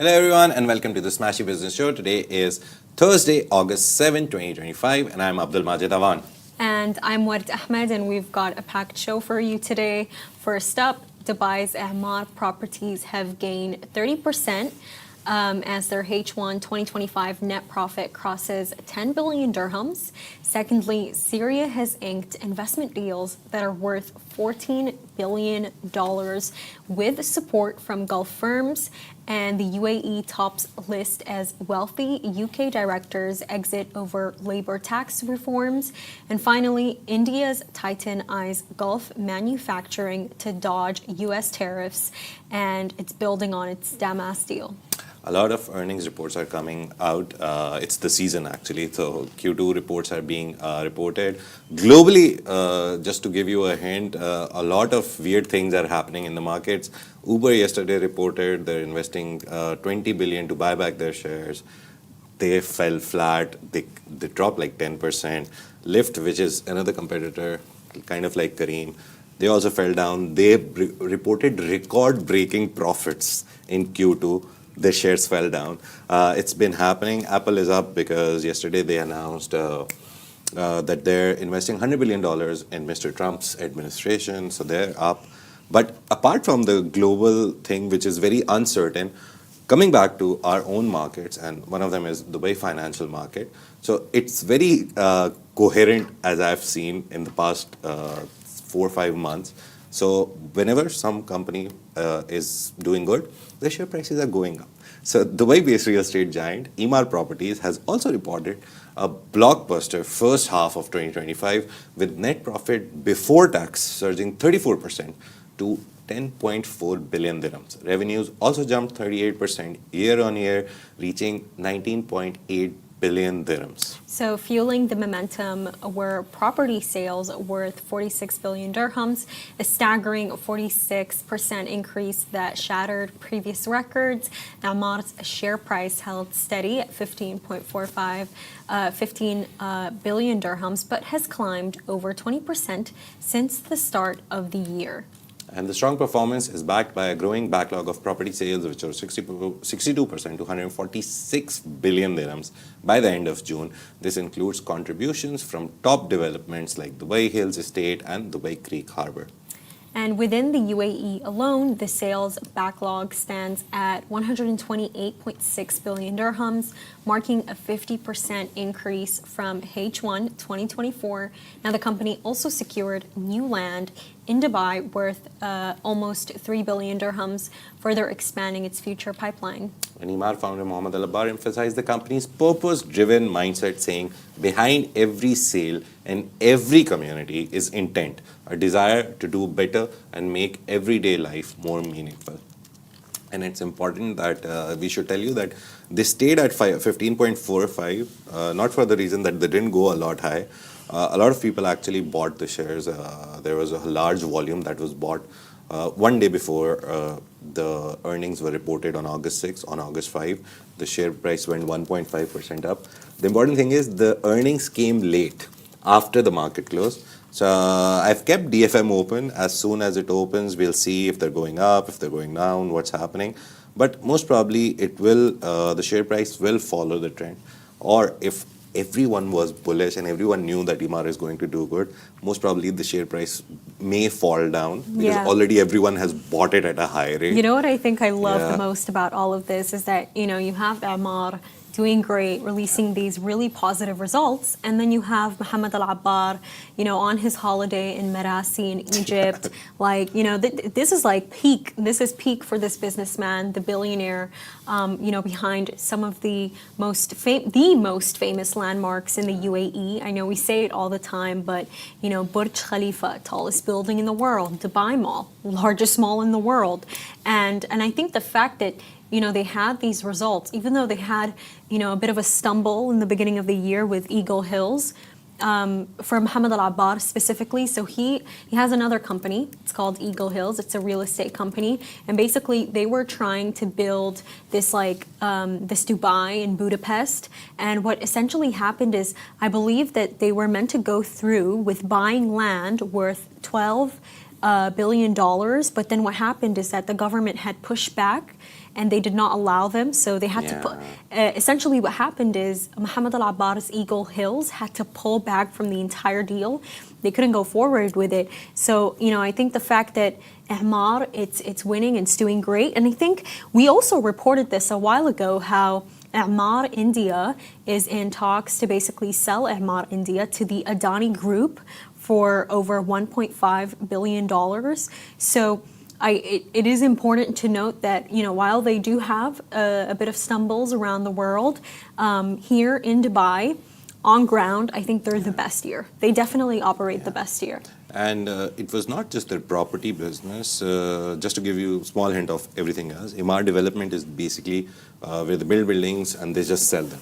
Hello everyone and welcome to the Smashi Business Show. Today is Thursday, August 7, 2025 and I'm Abdul Majid Awan. And I'm Ward Ahmed and we've got a packed show for you today. First up, Dubai's Emaar Properties have gained 30% as their H1 2025 net profit crosses 10 billion dirhams. Secondly, Syria has inked investment deals that are worth $14 billion with support from Gulf firms, and the UAE tops list as wealthy UK directors exit over labor tax reforms. And finally, India's Titan eyes Gulf manufacturing to dodge US tariffs, and it's building on its Damas deal. A lot of earnings reports are coming out. It's the season actually, so Q2 reports are being reported. Globally, just to give you a hint, a lot of weird things are happening in the markets. Uber yesterday reported they're investing 20 billion to buy back their shares. They fell flat, they dropped like 10%. Lyft, which is another competitor, kind of like Kareem, they also fell down. They reported record-breaking profits in Q2. The shares fell down. It's been happening. Apple is up because yesterday they announced that they're investing $100 billion in Mr. Trump's administration, so they're up. But apart from the global thing, which is very uncertain, coming back to our own markets, and one of them is Dubai financial market. So it's very coherent, as I've seen in the past 4 or 5 months. So whenever some company is doing good, the share prices are going up. So Dubai-based real estate giant Emaar Properties has also reported a blockbuster first half of 2025 with net profit before tax surging 34% to 10.4 billion dirhams. Revenues also jumped 38% year on year, reaching 19.8 billion dirhams. So fueling the momentum were property sales worth 46 billion dirhams, a staggering 46% increase that shattered previous records. Emaar's share price held steady at 15 billion dirhams, but has climbed over 20% since the start of the year. And the strong performance is backed by a growing backlog of property sales, which are 62% to 146 billion dirhams by the end of June. This includes contributions from top developments like Dubai Hills Estate and Dubai Creek Harbour. And within the UAE alone, the sales backlog stands at 128.6 billion dirhams, marking a 50% increase from H1 2024. Now, the company also secured new land in Dubai worth almost 3 billion dirhams, further expanding its future pipeline. And Emaar founder Mohammed Al Abbar emphasized the company's purpose-driven mindset, saying, behind every sale and every community is intent, a desire to do better and make everyday life more meaningful. And it's important that we should tell you that they stayed at 15.45, not for the reason that they didn't go a lot high. A lot of people actually bought the shares. There was a large volume that was bought one day before the earnings were reported on August 6. On August 5, the share price went 1.5% up. The important thing is the earnings came late after the market closed. So I've kept DFM open. As soon as it opens, we'll see if they're going up, if they're going down, what's happening. But most probably it will, the share price will follow the trend. Or if everyone was bullish and everyone knew that Emaar is going to do good, most probably the share price may fall down because already everyone has bought it at a high rate. You know what I think I love the most about all of this is that, you have Emaar doing great, releasing these really positive results, and then you have Mohammed Al Abbar, on his holiday in Marasi in Egypt. This is like peak. This is peak for this businessman, the billionaire, behind some of the most famous landmarks in the UAE. I know we say it all the time, but Burj Khalifa, tallest building in the world, Dubai Mall, largest mall in the world, and I think the fact that they had these results, even though they had, a bit of a stumble in the beginning of the year with Eagle Hills, for Mohammed Al Abbar specifically. So he has another company. It's called Eagle Hills. It's a real estate company. And basically they were trying to build this this Dubai in Budapest. And what essentially happened is, I believe that they were meant to go through with buying land worth $12 billion. But then what happened is that the government had pushed back and they did not allow them. So they had to put, essentially what happened is Mohammed Al Abbar's Eagle Hills had to pull back from the entire deal. They couldn't go forward with it. So, I think the fact that Emaar, it's winning and it's doing great. And I think we also reported this a while ago, how Emaar India is in talks to basically sell Emaar India to the Adani Group for over $1.5 billion. So it is important to note that, while they do have a bit of stumbles around the world, here in Dubai, on ground, I think they're the best here. They definitely operate the best here. And it was not just their property business. Just to give you a small hint of everything else, Emaar Development is basically where they build buildings and they just sell them.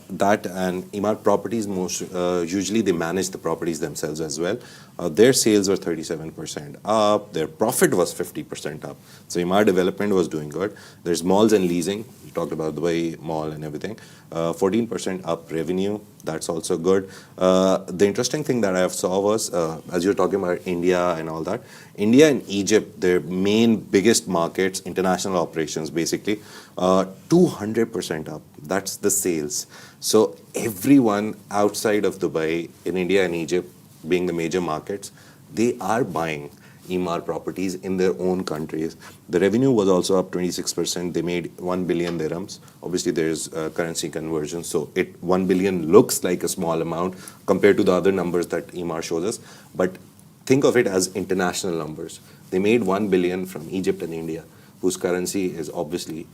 That and Emaar Properties, usually they manage the properties themselves as well. Their sales were 37% up. Their profit was 50% up. So Emaar Development was doing good. There's malls and leasing. We talked about Dubai Mall and everything. 14% up revenue. That's also good. The interesting thing that I saw was, as you're talking about India and all that, India and Egypt, their main biggest markets, international operations basically, 200% up. That's the sales. So everyone outside of Dubai, in India and Egypt, being the major markets, they are buying Emaar Properties in their own countries. The revenue was also up 26%. They made 1 billion dirhams. Obviously, there's currency conversion, so 1 billion looks like a small amount compared to the other numbers that Emaar shows us. But think of it as international numbers. They made 1 billion from Egypt and India, whose currency is obviously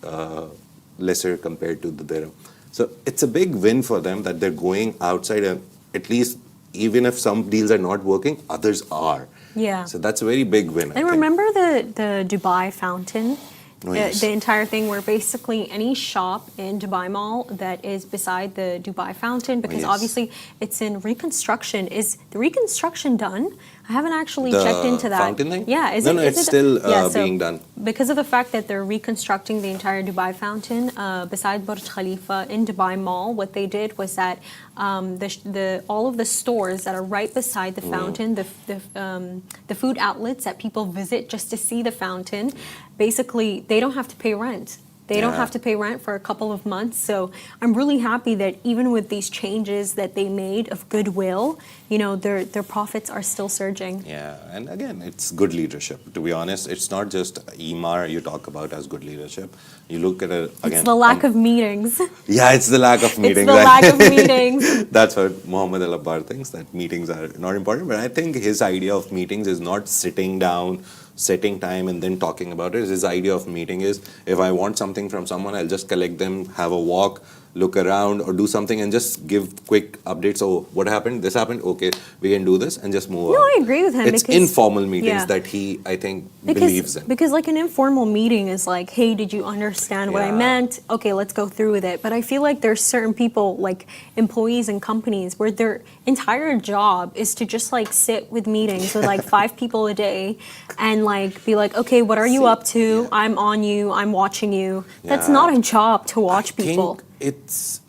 lesser compared to the dirham. So it's a big win for them that they're going outside, and at least even if some deals are not working, others are. Yeah. So that's a very big win. And remember the Dubai fountain? Oh, yes. The entire thing where basically any shop in Dubai Mall that is beside the Dubai fountain, because obviously it's in reconstruction. Is the reconstruction done? I haven't actually checked into that. The fountain thing? Yeah, it's still being done. Because of the fact that they're reconstructing the entire Dubai fountain beside Burj Khalifa in Dubai Mall, what they did was that all of the stores that are right beside the fountain, the food outlets that people visit just to see the fountain, basically they don't have to pay rent. They don't have to pay rent for a couple of months. So I'm really happy that even with these changes that they made of goodwill, their profits are still surging. Yeah, and again, it's good leadership. To be honest, it's not just Emaar you talk about as good leadership. You look at it again. It's the lack of meetings. Yeah, it's the lack of meetings. It's the lack of meetings. That's what Mohammed Al Abbar thinks, that meetings are not important. But I think his idea of meetings is not sitting down, setting time and then talking about it. His idea of meeting is, if I want something from someone, I'll just collect them, have a walk, look around or do something and just give quick updates. Oh, what happened? This happened? Okay, we can do this and just move on. No, I agree with him. It's informal meetings that he, I think, believes in. Because like an informal meeting is like, hey, did you understand what I meant? Okay, let's go through with it. But I feel like there's certain people, like employees and companies, where their entire job is to just like sit with meetings with like 5 people a day and like be like, okay, what are you up to? I'm on you. I'm watching you. That's not a job to watch people. It's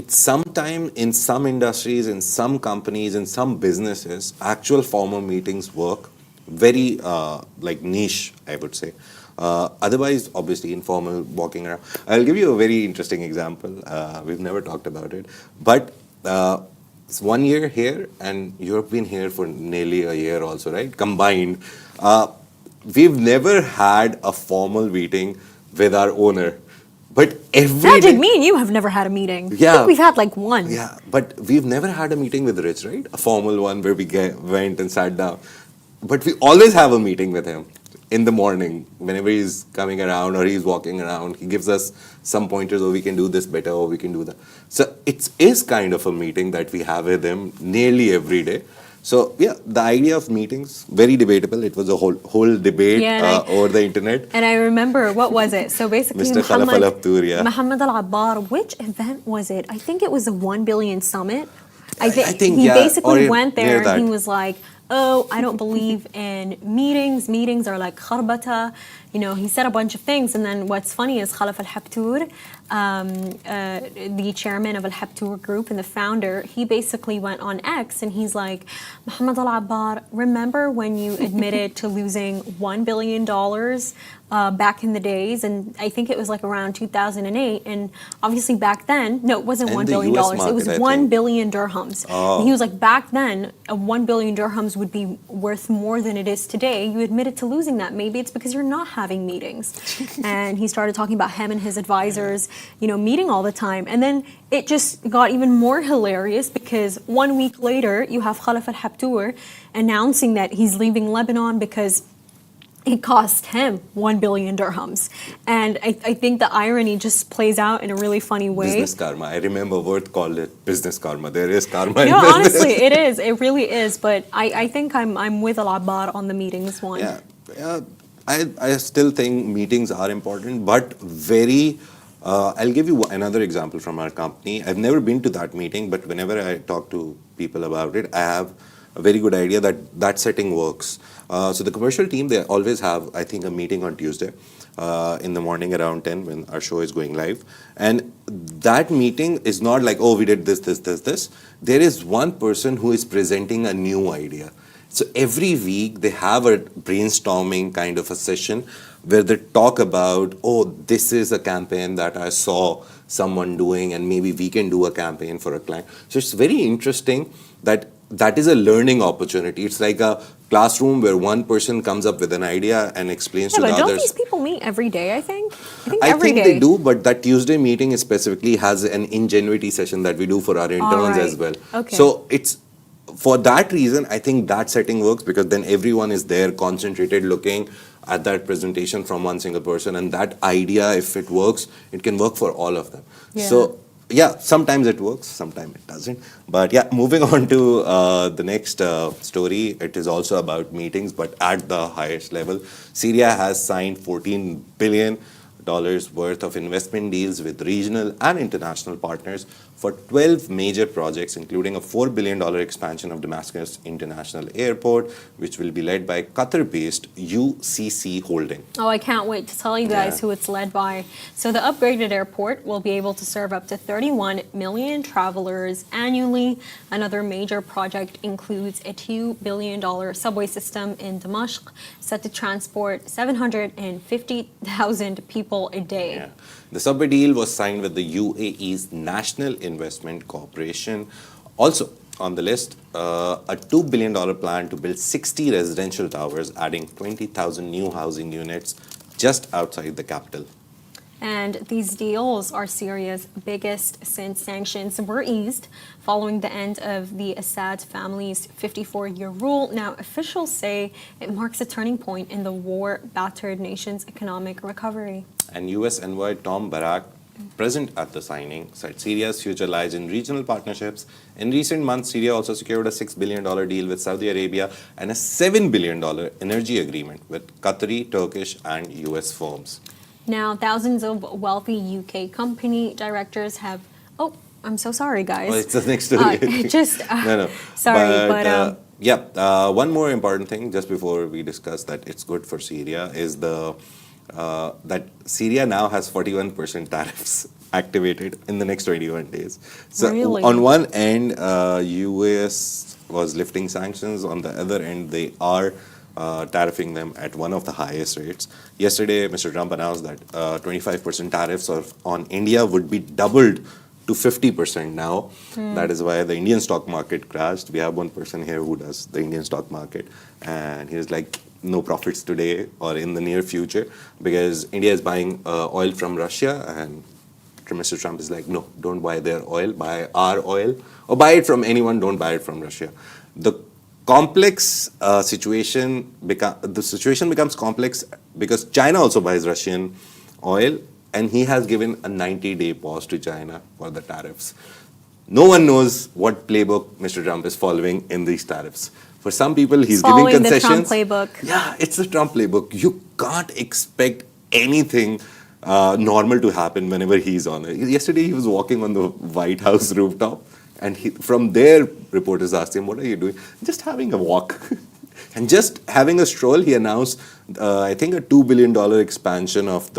sometime in some industries, in some companies, in some businesses, actual formal meetings work. Very like niche, I would say. Otherwise, obviously, informal walking around. I'll give you a very interesting example. We've never talked about it, but it's 1 year here, and you've been here for nearly a year also, right? Combined, we've never had a formal meeting with our owner. But Magic, me and you have never had a meeting. Yeah. I think we've had like one. Yeah, but we've never had a meeting with Rich, right? A formal one where we went and sat down. But we always have a meeting with him in the morning. Whenever he's coming around or he's walking around, he gives us some pointers, or we can do this better, or we can do that. So it is kind of a meeting that we have with him nearly every day. So yeah, the idea of meetings, very debatable. It was a whole debate over the internet. And I remember, what was it? So basically, Mr. Mohammed Al Abbar, which event was it? I think it was the 1 billion summit. I think he yeah, basically went there and he was like, oh, I don't believe in meetings. Meetings are like kharbata. He said a bunch of things. And then what's funny is Khalaf al-Habtoor, the chairman of Al-Habtoor Group and the founder, he basically went on X and he's like, Muhammad al-Abbar, remember when you admitted to losing $1 billion back in the days? And I think it was like around 2008. And obviously back then, no, it wasn't In $1 the billion. US It market, was I 1 think. billion dirhams. And he was like, back then, 1 billion dirhams would be worth more than it is today. You admitted to losing that. Maybe it's because you're not having meetings. And he started talking about him and his advisors, meeting all the time. And then it just got even more hilarious because 1 week later, you have Khalaf al-Habtoor announcing that he's leaving Lebanon because it cost him 1 billion dirhams. And I think the irony just plays out in a really funny way. Business karma. I remember word called it business karma. There is karma in No, business. honestly, it is. It really is. But I think I'm with Al-Abbar on the meetings one. Yeah. I still think meetings are important, but very. I'll give you another example from our company. I've never been to that meeting, but whenever I talk to people about it, I have a very good idea that that setting works. So the commercial team, they always have, I think, a meeting on Tuesday in the morning around 10 when our show is going live. And that meeting is not like, oh, we did this. There is one person who is presenting a new idea. So every week they have a brainstorming kind of a session where they talk about, oh, this is a campaign that I saw someone doing and maybe we can do a campaign for a client. So it's very interesting that is a learning opportunity. It's like a classroom where one person comes up with an idea and explains to the but others. don't these people meet every day, I think? I every think day. they do, but that Tuesday meeting specifically has an ingenuity session that we do for our interns as well. Okay. So it's for that reason, I think that setting works because then everyone is there concentrated looking at that presentation from one single person, and that idea, if it works, it can work for all of them. Yeah. So yeah, sometimes it works, sometimes it doesn't. But yeah, moving on to the next story, it is also about meetings, but at the highest level. Syria has signed $14 billion worth of investment deals with regional and international partners for 12 major projects, including a $4 billion expansion of Damascus International Airport, which will be led by Qatar-based UCC Holding. Oh, I can't wait to tell you guys who it's led by. So the upgraded airport will be able to serve up to 31 million travelers annually. Another major project includes a $2 billion subway system in Damas, set to transport 750,000 people a day. Yeah. The subway deal was signed with the UAE's National Investment Corporation. Also on the list, a $2 billion plan to build 60 residential towers, adding 20,000 new housing units just outside the capital. And these deals are Syria's biggest since sanctions were eased following the end of the Assad family's 54-year rule. Now, officials say it marks a turning point in the war-battered nation's economic recovery. And U.S. Envoy Tom Barak, present at the signing, said Syria's future lies in regional partnerships. In recent months, Syria also secured a $6 billion deal with Saudi Arabia and a $7 billion energy agreement with Qatari, Turkish, and U.S. firms. Now, thousands of wealthy UK company directors have... Oh, I'm so sorry, guys. Oh, it's the next story. No. Sorry, but one more important thing, just before we discuss that it's good for Syria, is that Syria now has 41% tariffs activated in the next 21 days. So really? On one end, US was lifting sanctions. On the other end, they are tariffing them at one of the highest rates. Yesterday, Mr. Trump announced that 25% tariffs on India would be doubled to 50% now. That is why the Indian stock market crashed. We have one person here who does the Indian stock market, and he was like, no profits today or in the near future because India is buying oil from Russia, and Mr. Trump is like, no, don't buy their oil, buy our oil, or buy it from anyone, don't buy it from Russia. The situation becomes complex because China also buys Russian oil, and he has given a 90-day pause to China for the tariffs. No one knows what playbook Mr. Trump is following in these tariffs. For some people, he's giving concessions. Following the Trump playbook. Yeah, it's the Trump playbook. You can't expect anything normal to happen whenever he's on it. Yesterday, he was walking on the White House rooftop, And from there, reporters asked him, what are you doing? Just having a walk. And just having a stroll, he announced, I think, a $2 billion expansion of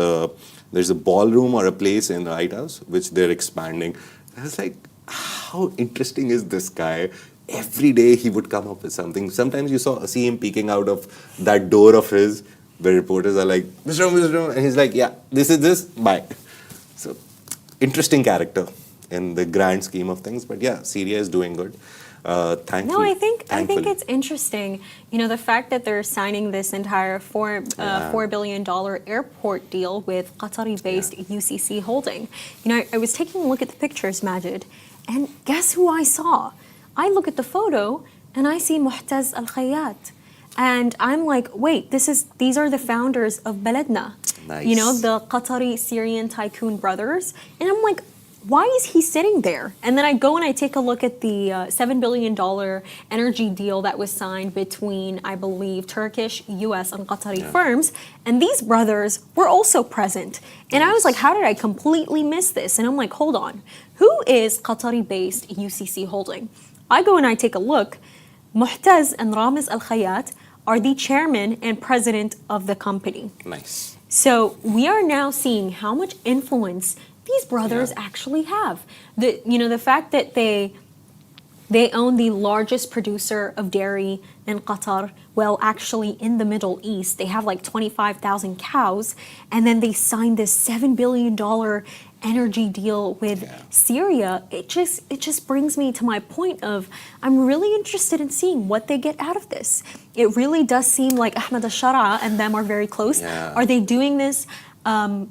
there's a ballroom or a place in the White House, which they're expanding. I was like, how interesting is this guy? Every day he would come up with something. Sometimes you see him peeking out of that door of his, where reporters are like, Mr. And he's like, yeah, this is this, bye. So, interesting character in the grand scheme of things. But yeah, Syria is doing good. Thankfully. No, I think it's interesting. The fact that they're signing this entire $4 billion airport deal with Qatari-based UCC Holding. I was taking a look at the pictures, Majid, and guess who I saw? I look at the photo and I see Muhtaz Al Khayyat. And I'm like, wait, these are the founders of Baladna. Nice. The Qatari Syrian tycoon brothers. And I'm like, why is he sitting there? And then I go and I take a look at the $7 billion energy deal that was signed between, I believe, Turkish, US, and Qatari firms. And these brothers were also present. And I was like, how did I completely miss this? And I'm like, hold on. Who is Qatari-based UCC Holding? I go and I take a look. Muhtaz and Ramiz Al Khayyat are the chairman and president of the company. Nice. So we are now seeing how much influence these brothers actually have. The fact that they own the largest producer of dairy in Qatar, well, actually in the Middle East, they have like 25,000 cows, and then they signed this $7 billion energy deal with Syria. It just brings me to my point of I'm really interested in seeing what they get out of this. It really does seem like Ahmed al-Shara and them are very close. Yeah. Are they doing this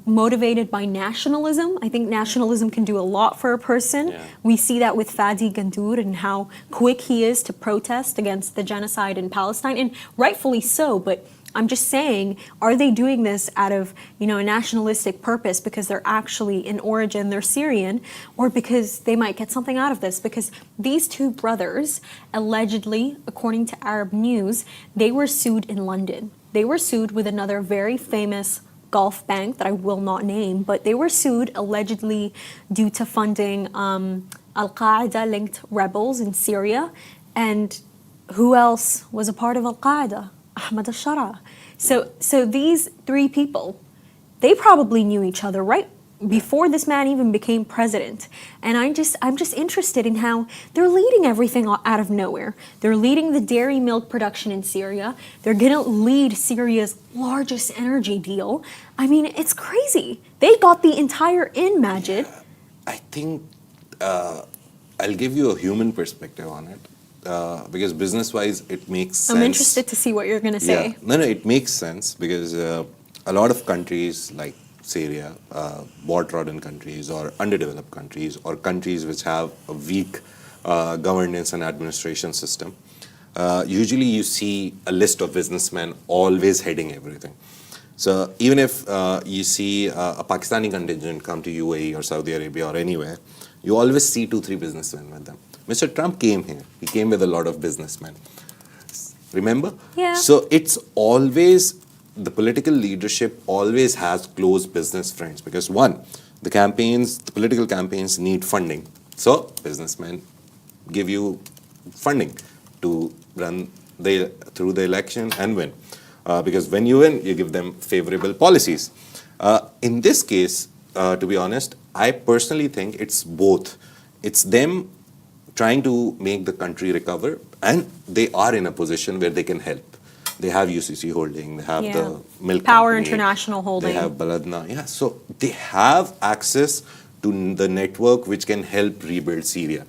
motivated by nationalism? I think nationalism can do a lot for a person. Yeah. We see that with Fadi Gandour and how quick he is to protest against the genocide in Palestine, and rightfully so, but I'm just saying, are they doing this out of, a nationalistic purpose because they're actually in origin, they're Syrian, or because they might get something out of this? Because these two brothers, allegedly, according to Arab News, they were sued in London. They were sued with another very famous Gulf bank that I will not name, but they were sued allegedly due to funding Al-Qaeda linked rebels in Syria. And who else was a part of Al-Qaeda? Ahmed al-Shara. So these three people, they probably knew each other right before this man even became president. And I'm just interested in how they're leading everything out of nowhere. They're leading the dairy milk production in Syria. They're gonna lead Syria's largest energy deal. I mean, it's crazy. They got the entire Majid. I think I'll give you a human perspective on it. Because business-wise, it makes sense. I'm interested to see what you're going to say. Yeah. No, it makes sense because a lot of countries like Syria, war-trodden countries or underdeveloped countries or countries which have a weak governance and administration system, usually you see a list of businessmen always heading everything. So even if you see a Pakistani contingent come to UAE or Saudi Arabia or anywhere, you always see 2-3 businessmen with them. Mr. Trump came here. He came with a lot of businessmen. Remember? Yeah. So it's always, the political leadership always has close business friends because one, the political campaigns need funding. So businessmen give you funding to run through the election and win. Because when you win, you give them favorable policies. In this case, to be honest, I personally think it's both. It's them trying to make the country recover, and they are in a position where they can help. They have UCC Holding, they have the milk Power company, International Holding. they have Baladna. Yeah, so they have access to the network which can help rebuild Syria.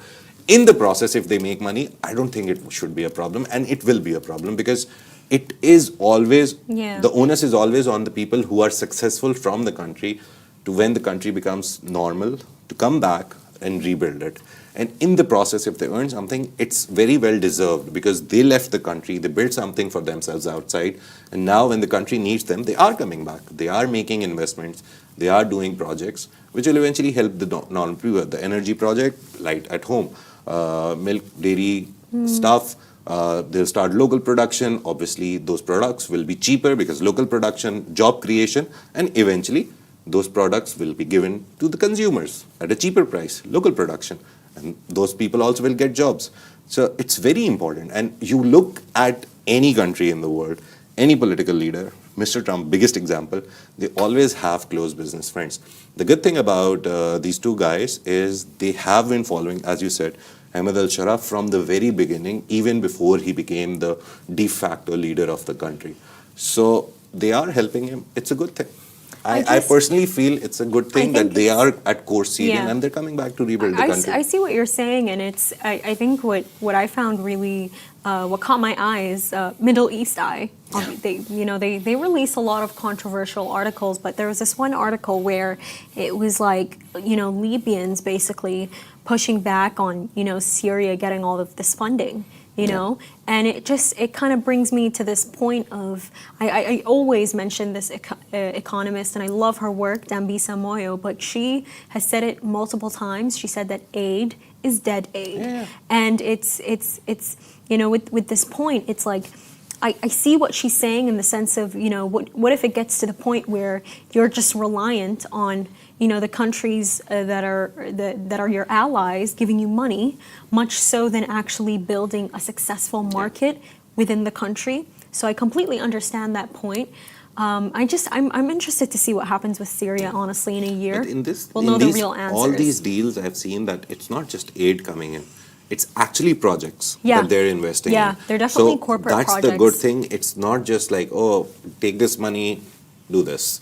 In the process, if they make money, I don't think it should be a problem, and it will be a problem because it is always, the onus is always on the people who are successful from the country to, when the country becomes normal, to come back and rebuild it. And in the process, if they earn something, it's very well deserved because they left the country, they built something for themselves outside, and now when the country needs them, they are coming back. They are making investments, they are doing projects, which will eventually help the normal people. The energy project, light at home, milk, dairy stuff, they'll start local production. Obviously, those products will be cheaper because local production, job creation, and eventually, those products will be given to the consumers at a cheaper price, local production. and those people also will get jobs. So it's very important. And you look at any country in the world, any political leader, Mr. Trump, biggest example, they always have close business friends. The good thing about these two guys is they have been following, as you said, Ahmed al-Sharaf from the very beginning, even before he became the de facto leader of the country. So they are helping him. It's a good thing. I personally feel it's a good thing that they are at course Syrian and they're coming back to rebuild the country. I see what you're saying, and I think what I found really what caught my eye is Middle East Eye. They release a lot of controversial articles, but there was this one article where it was like Libyans basically pushing back on Syria getting all of this funding. And it kind of brings me to this point of, I always mention this economist, and I love her work, Dambisa Moyo, but she has said it multiple times. She said that aid is dead aid. Yeah. And it's with this point, it's like, I see what she's saying in the sense of, what if it gets to the point where you're just reliant on the countries that are your allies giving you money, much so than actually building a successful market within the country. So I completely understand that point. I'm interested to see what happens with Syria, honestly, in a year. But we'll know the real answers. All these deals, I've seen that it's not just aid coming in. It's actually projects that they're investing in. Yeah, they're definitely corporate projects. That's the good thing. It's not just like, oh, take this money, do this.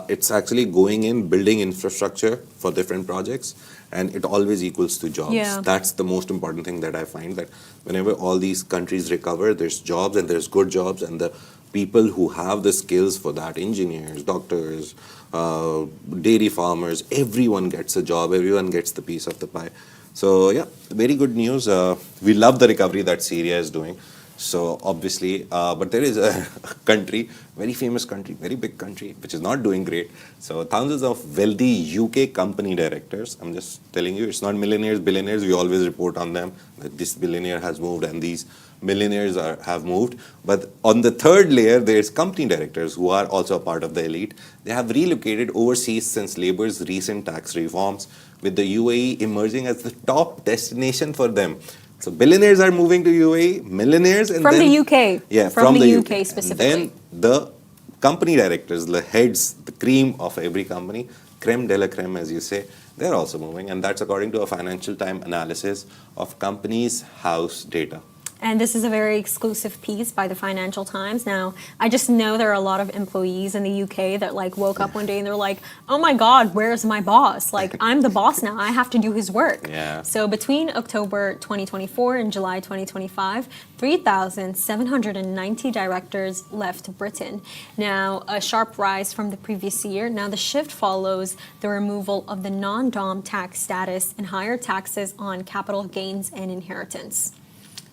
It's actually going in, building infrastructure for different projects, and it always equals to jobs. Yeah. That's the most important thing that I find, that whenever all these countries recover, there's jobs and there's good jobs, and the people who have the skills for that, engineers, doctors, dairy farmers, everyone gets a job, everyone gets the piece of the pie. So yeah, very good news. We love the recovery that Syria is doing. So obviously, but there is a country, very famous country, very big country, which is not doing great. So thousands of wealthy UK company directors, I'm just telling you, it's not millionaires, billionaires, we always report on them, that this billionaire has moved and these millionaires have moved. But on the third layer, there's company directors who are also a part of the elite. They have relocated overseas since Labour's recent tax reforms, with the UAE emerging as the top destination for them. So billionaires are moving to UAE, millionaires, and from then, the UK. Yeah, from the UK specifically. And then the company directors, the heads, the cream of every company, creme de la creme, as you say, they're also moving, and that's according to a Financial Times analysis of companies' house data. And this is a very exclusive piece by the Financial Times. Now, I just know there are a lot of employees in the UK that woke up one day and they're like, oh my God, where's my boss? I'm the boss now. I have to do his work. Yeah. So between October 2024 and July 2025, 3,790 directors left Britain. Now, a sharp rise from the previous year. Now, the shift follows the removal of the non-dom tax status and higher taxes on capital gains and inheritance.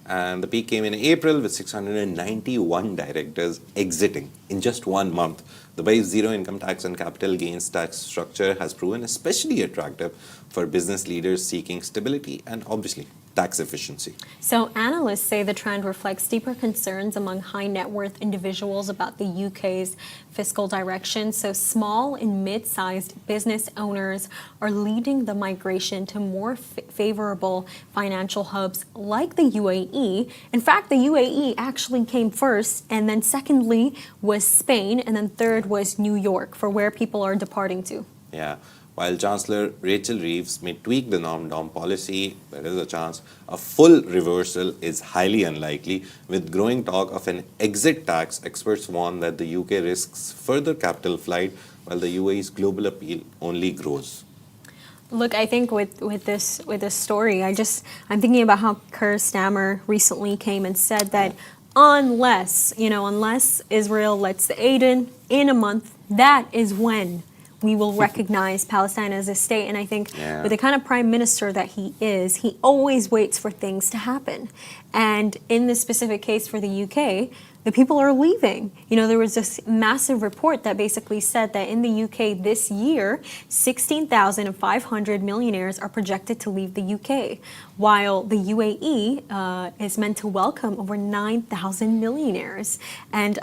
And the peak came in April with 691 directors exiting in just 1 month. Dubai's zero income tax and capital gains tax structure has proven especially attractive for business leaders seeking stability and obviously tax efficiency. So analysts say the trend reflects deeper concerns among high net worth individuals about the UK's fiscal direction. So small and mid-sized business owners are leading the migration to more favorable financial hubs like the UAE. In fact, the UAE actually came first, and then secondly was Spain, and then third was New York for where people are departing to. Yeah. While Chancellor Rachel Reeves may tweak the non-dom policy, there is a chance a full reversal is highly unlikely. With growing talk of an exit tax, experts warn that the UK risks further capital flight while the UAE's global appeal only grows. Look, I think with this story, I'm thinking about how Keir Starmer recently came and said that unless Israel lets the aid in a month, that is when we will recognize Palestine as a state. And I think with the kind of prime minister that he is, he always waits for things to happen. And in this specific case for the UK, the people are leaving. There was this massive report that basically said that in the UK this year, 16,500 millionaires are projected to leave the UK, while the UAE is meant to welcome over 9,000 millionaires. And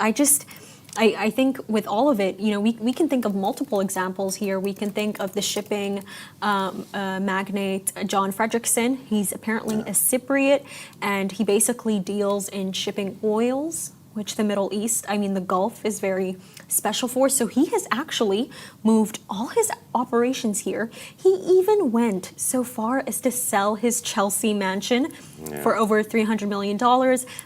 I think with all of it, we can think of multiple examples here. We can think of the shipping magnate John Frederickson. He's apparently a Cypriot, and he basically deals in shipping oils, which the Middle East, the Gulf is very special for. So he has actually moved all his operations here. He even went so far as to sell his Chelsea mansion for over $300 million.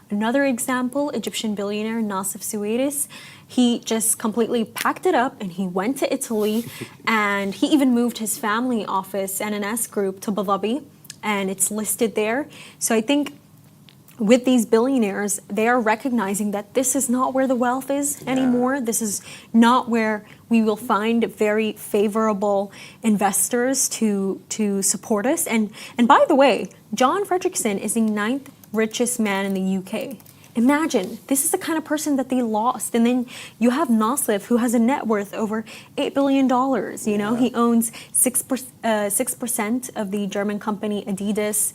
Another example, Egyptian billionaire Nassif Suwairis. He just completely packed it up and he went to Italy and he even moved his family office, NNS Group, to Abu Dhabi, and it's listed there. So I think with these billionaires, they are recognizing that this is not where the wealth is anymore. This is not where we will find very favorable investors to support us. And by the way, John Frederickson is the 9th richest man in the UK. Imagine, this is the kind of person that they lost. And then you have Nassif, who has a net worth over $8 billion. He owns 6% of the German company Adidas,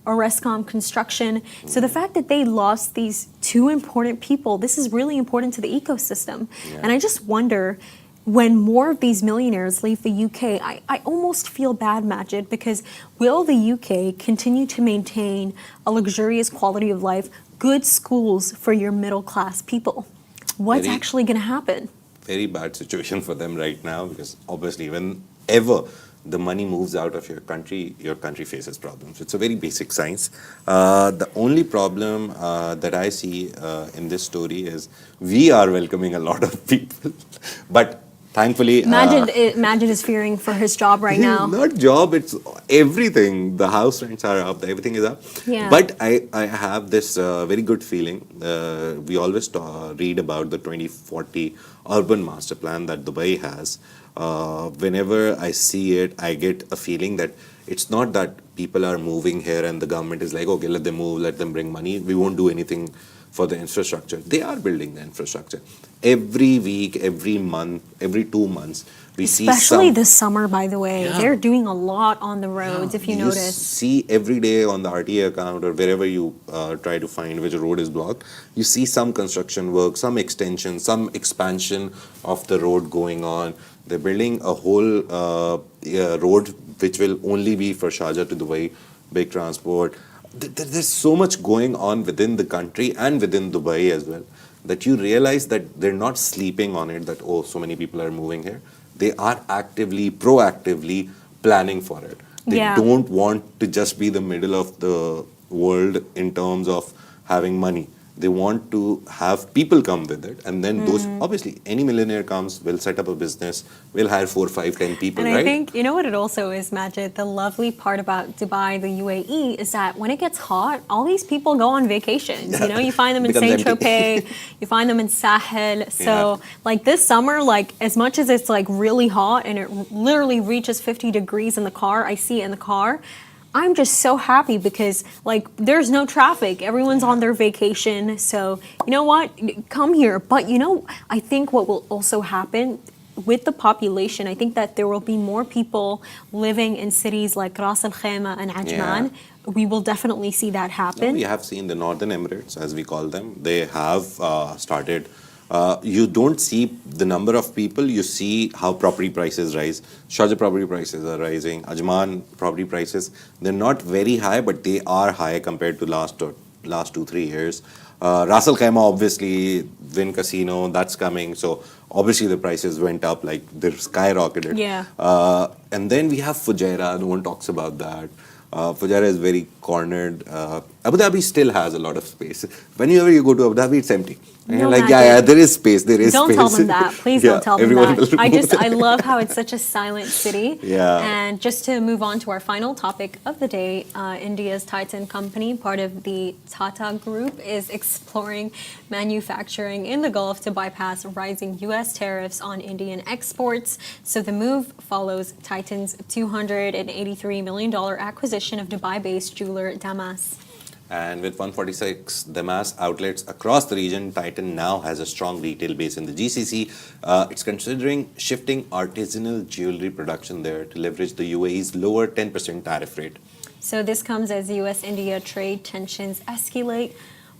Orescom Construction. So the fact that they lost these two important people, this is really important to the ecosystem. And I just wonder, when more of these millionaires leave the UK, I almost feel bad, Majid, because will the UK continue to maintain a luxurious quality of life, good schools for your middle class people? What's actually going to happen? Very bad situation for them right now, because obviously whenever the money moves out of your country faces problems. It's a very basic science. The only problem that I see in this story is we are welcoming a lot of people, but thankfully, Majid is fearing for his job right now. Not job, it's everything. The house rents are up, everything is up. Yeah. But I have this very good feeling. We always read about the 2040 urban master plan that Dubai has. Whenever I see it, I get a feeling that it's not that people are moving here and the government is like, okay, let them move, let them bring money. We won't do anything for the infrastructure. They are building the infrastructure. Every week, every month, every 2 months, we see Especially this summer, by the way. They're doing a lot on the roads, if you notice. See every day on the RTA account or wherever you try to find which road is blocked, you see some construction work, some extension, some expansion of the road going on. They're building a whole road which will only be for Sharjah to Dubai, big transport. There's so much going on within the country and within Dubai as well, that you realize that they're not sleeping on it, that, oh, so many people are moving here. They are actively, proactively planning for it. They don't want to just be the middle of the world in terms of having money. They want to have people come with it. And then those, obviously, any millionaire comes, will set up a business, will hire 4, 5, 10 people, and right? I think, you know what it also is, Majid? The lovely part about Dubai, the UAE, is that when it gets hot, all these people go on vacations. You find them in Saint-Tropez, you find them in Sahel. So, like this summer, like as much as it's like really hot and it literally reaches 50 degrees in the car, I see it in the car, I'm just so happy because like there's no traffic. Everyone's on their vacation. So you know what? Come here. But I think what will also happen with the population, I think that there will be more people living in cities like Ras Al Khaimah and Ajman. We will definitely see that happen. We have seen the Northern Emirates, as we call them. They have started. You don't see the number of people, you see how property prices rise. Sharjah property prices are rising. Ajman property prices, they're not very high, but they are high compared to last 2-3 years. Ras Al Khaimah, obviously, Win Casino, that's coming. So obviously the prices went up, like they're skyrocketed. And then we have Fujairah, no one talks about that. Fujairah is very cornered. Abu Dhabi still has a lot of space. Whenever you go to Abu Dhabi, it's empty. And you're like, there is space, Don't tell them that. Please don't tell them that. I love how it's such a silent city. And just to move on to our final topic of the day, India's Titan company, part of the Tata Group, is exploring manufacturing in the Gulf to bypass rising U.S. tariffs on Indian exports. So the move follows Titan's $283 million acquisition of Dubai-based jeweler Damas. And with 146 Damas outlets across the region, Titan now has a strong retail base in the GCC. It's considering shifting artisanal jewelry production there to leverage the UAE's lower 10% tariff rate. So this comes as U.S.-India trade tensions escalate.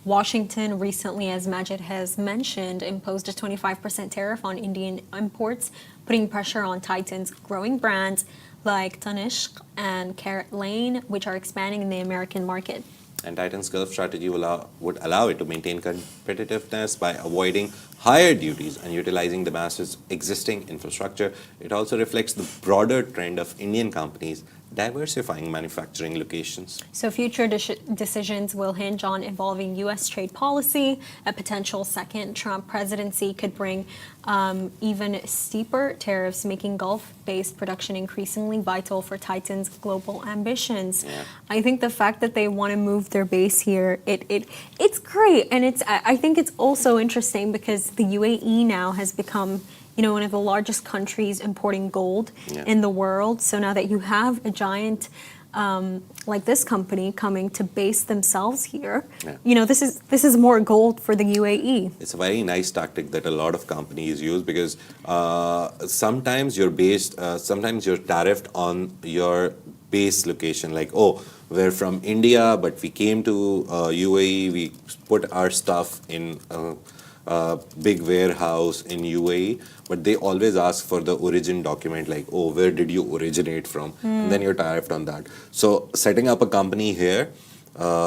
Washington recently, as Majid has mentioned, imposed a 25% tariff on Indian imports, putting pressure on Titan's growing brands like Tanishq and Carrot Lane, which are expanding in the American market. And Titan's Gulf strategy would allow it to maintain competitiveness by avoiding higher duties and utilizing Damas's existing infrastructure. It also reflects the broader trend of Indian companies diversifying manufacturing locations. So future decisions will hinge on evolving U.S. trade policy. A potential second Trump presidency could bring even steeper tariffs, making Gulf-based production increasingly vital for Titan's global ambitions. Yeah. I think the fact that they want to move their base here, it's great, and I think it's also interesting because the UAE now has become, you know, one of the largest countries importing gold in the world. So now that you have a giant like this company coming to base themselves here, you know, this is more gold for the UAE. It's a very nice tactic that a lot of companies use because sometimes you're tariffed on your base location. Like, oh, we're from India, but we came to UAE. We put our stuff in a big warehouse in UAE, but they always ask for the origin document, like, oh, where did you originate from? And then you're tariffed on that. So setting up a company here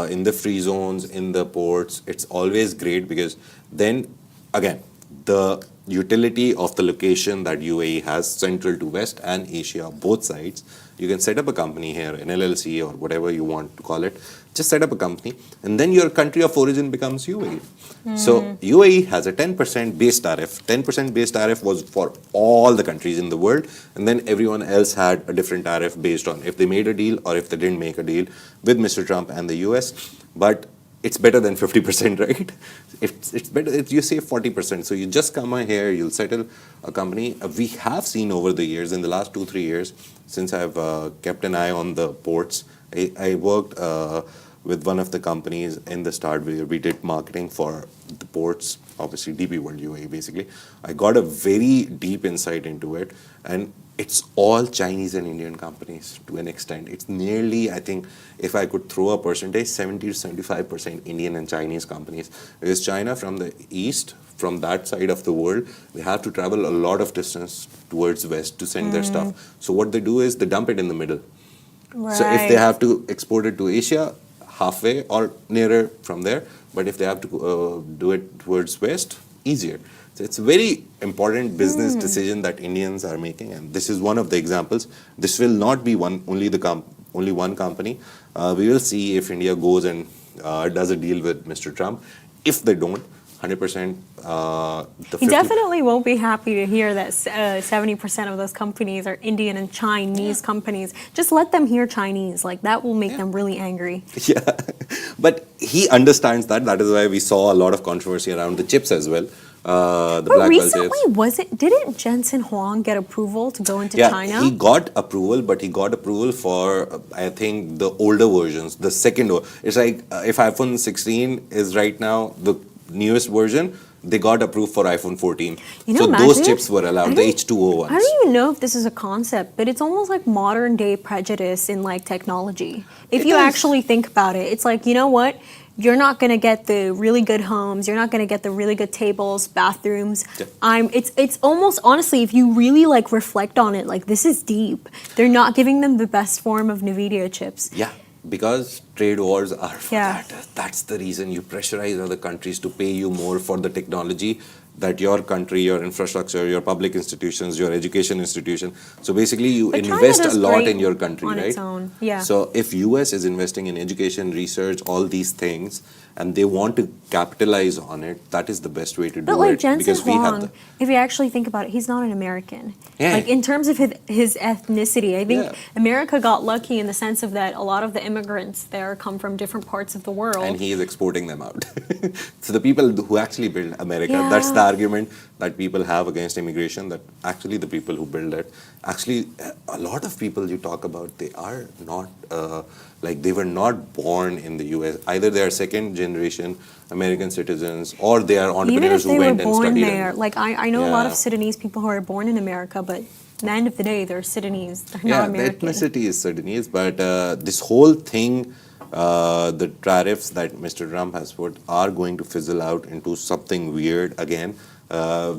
in the free zones, in the ports, it's always great because then, again, the utility of the location that UAE has, central to West and Asia, both sides, you can set up a company here, an LLC or whatever you want to call it. Just set up a company, and then your country of origin becomes UAE. So UAE has a 10% base tariff. 10% base tariff was for all the countries in the world, and then everyone else had a different tariff based on if they made a deal or if they didn't make a deal with Mr. Trump and the US. But it's better than 50%, right? It's better if you save 40%. So you just come here, you'll settle a company. We have seen over the years, in the last 2-3 years, since I've kept an eye on the ports, I worked with one of the companies in the start where we did marketing for the ports, obviously DP World UAE basically. I got a very deep insight into it, and it's all Chinese and Indian companies to an extent. It's nearly, I think, if I could throw a percentage, 70 to 75% Indian and Chinese companies. Because China from the east, from that side of the world, they have to travel a lot of distance towards west to send their stuff. So what they do is they dump it in the middle. Right. So if they have to export it to Asia, halfway or nearer from there, but if they have to do it towards west, easier. So it's a very important business decision that Indians are making, and this is one of the examples. This will not be only one company. We will see if India goes and does a deal with Mr. Trump. If they don't, 100%. He definitely won't be happy to hear that 70% of those companies are Indian and Chinese companies. Just let them hear Chinese. Like, that will make them really angry. Yeah, but he understands that. That is why we saw a lot of controversy around the chips as well. But recently, didn't Jensen Huang get approval to go into China? Yeah, he got approval, but he got approval for, I think, the older versions, the second. It's like if iPhone 16 is right now the newest version, they got approved for iPhone 14. You know, so Majid, those chips were allowed, the H2O ones. I don't even know if this is a concept, but it's almost like modern day prejudice in like technology. If you actually think about it, it's like, you know what? You're not going to get the really good homes. You're not going to get the really good tables, bathrooms. Yeah. It's almost, honestly, if you really like reflect on it, like this is deep. They're not giving them the best form of NVIDIA chips. Yeah, because trade wars are for that. That's the reason you pressurize other countries to pay you more for the technology that your country, your infrastructure, your public institutions, your education institution. So basically you invest a lot in your country, on right? Its own. Yeah. So if US is investing in education, research, all these things, and they want to capitalize on it, that is the best way to do it. But like Jensen Huang, if you actually think about it, he's not an American. Yeah. Like in terms of his ethnicity, I think America got lucky in the sense of that a lot of the immigrants there come from different parts of the world. And he is exporting them out. So the people who actually build America, that's the argument that people have against immigration, that actually the people who build it, actually a lot of people you talk about, they are not, like they were not born in the US. Either they are second generation American citizens or they are entrepreneurs who went and studied there. Like I know a lot of Sudanese people who are born in America, but at the end of the day, they're Sudanese. They're not American. The ethnicity is Sudanese, but this whole thing The tariffs that Mr. Trump has put are going to fizzle out into something weird again.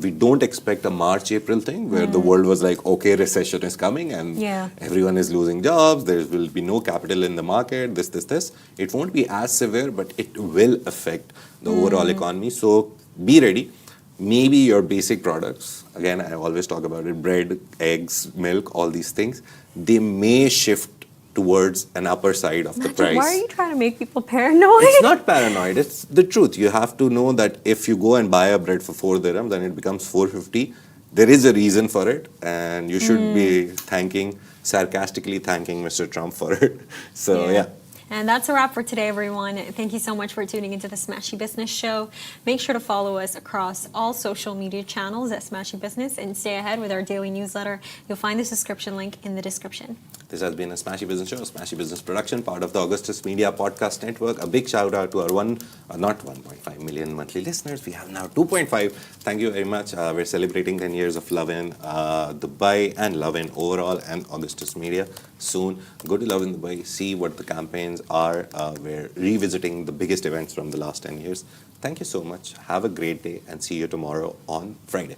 We don't expect a March, April thing where the world was like, okay, recession is coming and Yeah. everyone is losing jobs, there will be no capital in the market, this. It won't be as severe, but it will affect the overall economy. So be ready. Maybe your basic products, again, I always talk about it, bread, eggs, milk, all these things, they may shift towards an upper side of the Najib, price. why are you trying to make people paranoid? It's not paranoid, it's the truth. You have to know that if you go and buy a bread for 4 dirhams and it becomes 450, there is a reason for it, and you should be sarcastically thanking Mr. Trump for it. So, yeah. And that's a wrap for today, everyone. Thank you so much for tuning into the Smashi Business Show. Make sure to follow us across all social media channels at Smashi Business and stay ahead with our daily newsletter. You'll find the subscription link in the description. This has been a Smashi Business Show, a Smashi Business production, part of the Augustus Media Podcast Network. A big shout out to our not 1.5 million monthly listeners. We have now 2.5. Thank you very much. We're celebrating 10 years of Love in Dubai and Love in overall and Augustus Media soon. Go to Love in Dubai, see what the campaigns are. We're revisiting the biggest events from the last 10 years. Thank you so much. Have a great day and see you tomorrow on Friday.